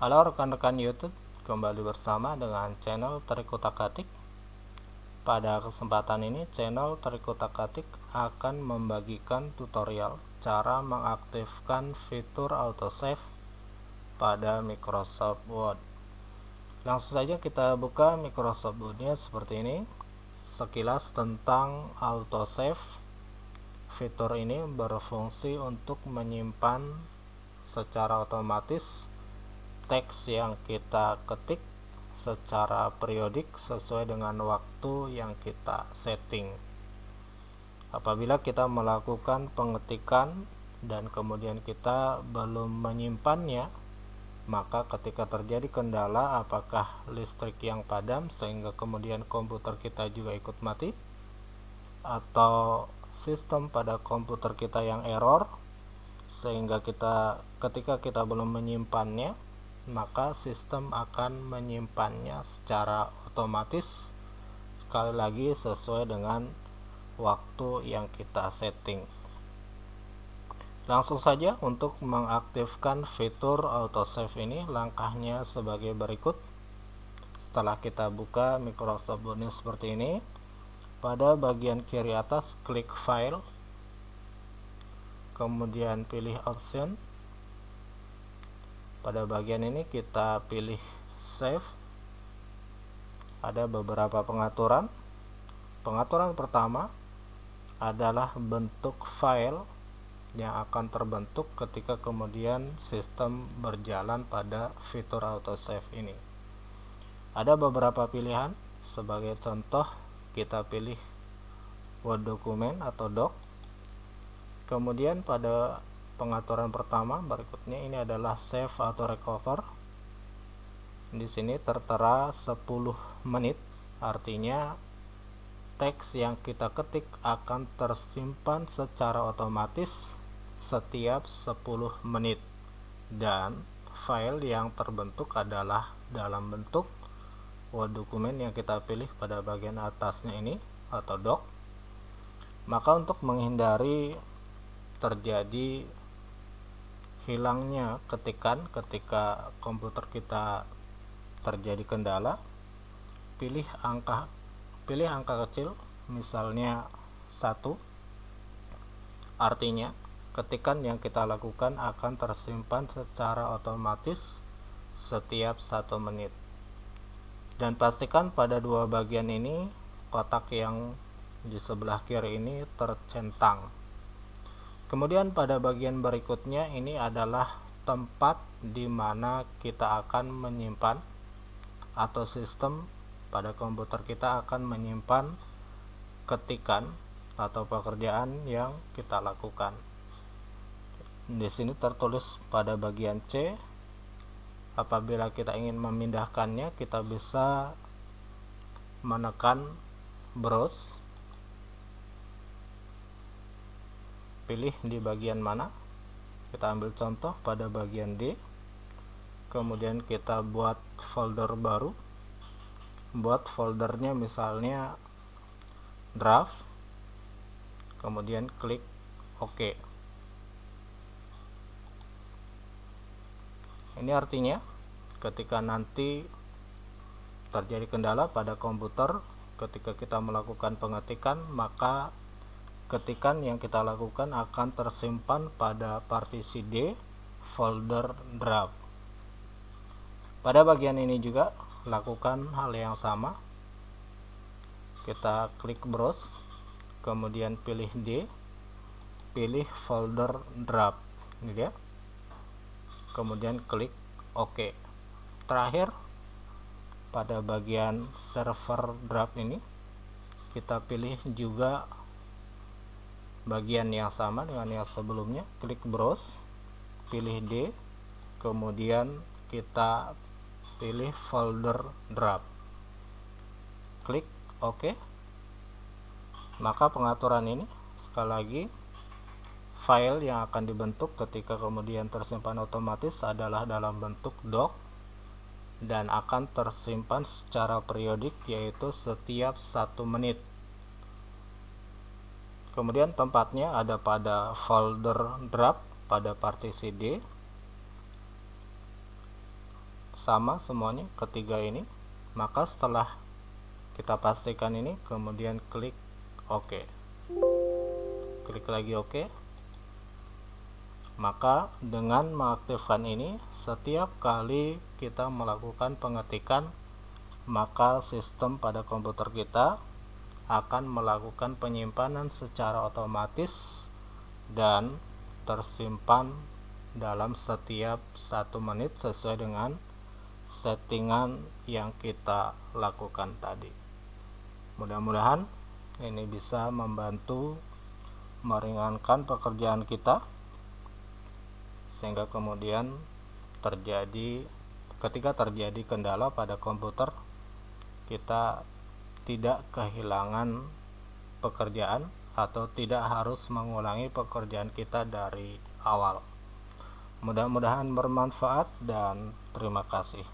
Halo rekan-rekan YouTube, kembali bersama dengan channel Trik Utak-Atik. Pada kesempatan ini, channel Trik Utak-Atik akan membagikan tutorial cara mengaktifkan fitur autosave pada Microsoft Word. Langsung saja kita buka Microsoft Word-nya seperti ini. Sekilas tentang autosave. Fitur ini berfungsi untuk menyimpan secara otomatis teks yang kita ketik secara periodik sesuai dengan waktu yang kita setting. Apabila kita melakukan pengetikan dan kemudian kita belum menyimpannya, maka ketika terjadi kendala apakah listrik yang padam sehingga kemudian komputer kita juga ikut mati, atau sistem pada komputer kita yang error sehingga ketika kita belum menyimpannya, maka sistem akan menyimpannya secara otomatis, sekali lagi sesuai dengan waktu yang kita setting. Langsung saja untuk mengaktifkan fitur autosave ini, langkahnya sebagai berikut. Setelah kita buka Microsoft Word seperti ini, pada bagian kiri atas klik file, kemudian pilih option. Pada bagian ini kita pilih save. Ada beberapa pengaturan. Pengaturan pertama adalah bentuk file yang akan terbentuk ketika kemudian sistem berjalan pada fitur autosave ini. Ada beberapa pilihan. Sebagai contoh, kita pilih Word dokumen atau doc. Kemudian pada pengaturan pertama berikutnya ini adalah save atau recover. Di sini tertera 10 menit, artinya teks yang kita ketik akan tersimpan secara otomatis setiap 10 menit, dan file yang terbentuk adalah dalam bentuk Word dokumen yang kita pilih pada bagian atasnya ini atau doc. Maka untuk menghindari terjadi hilangnya ketikan ketika komputer kita terjadi kendala, pilih angka kecil, misalnya 1. Artinya ketikan yang kita lakukan akan tersimpan secara otomatis setiap 1 menit. Dan pastikan pada dua bagian ini kotak yang di sebelah kiri ini tercentang. Kemudian pada bagian berikutnya ini adalah tempat di mana kita akan menyimpan, atau sistem pada komputer kita akan menyimpan ketikan atau pekerjaan yang kita lakukan. Di sini tertulis pada bagian C. Apabila kita ingin memindahkannya, kita bisa menekan browse, pilih di bagian mana. Kita ambil contoh pada bagian D. Kemudian kita buat folder baru. Buat foldernya misalnya draft. Kemudian klik OK. Ini artinya ketika nanti terjadi kendala pada komputer ketika kita melakukan pengetikan, maka ketikan yang kita lakukan akan tersimpan pada partisi D, folder draft. Pada bagian ini juga lakukan hal yang sama. Kita klik browse, kemudian pilih D, pilih folder draft, ini dia. Kemudian klik OK. Terakhir, pada bagian server draft ini kita pilih juga bagian yang sama dengan yang sebelumnya. Klik browse, pilih D, kemudian kita pilih folder draft, klik OK. Maka pengaturan ini, sekali lagi, file yang akan dibentuk ketika kemudian tersimpan otomatis adalah dalam bentuk doc dan akan tersimpan secara periodik, yaitu setiap 1 menit. Kemudian tempatnya ada pada folder draft pada partisi D. sama semuanya ketiga ini. Maka setelah kita pastikan ini, kemudian klik OK. Klik lagi OK. Maka dengan mengaktifkan ini, setiap kali kita melakukan pengetikan, maka sistem pada komputer kita akan melakukan penyimpanan secara otomatis dan tersimpan dalam setiap 1 menit sesuai dengan settingan yang kita lakukan tadi. Mudah-mudahan ini bisa membantu meringankan pekerjaan kita, sehingga kemudian ketika terjadi kendala pada komputer, kita tidak kehilangan pekerjaan atau tidak harus mengulangi pekerjaan kita dari awal. Mudah-mudahan bermanfaat dan terima kasih.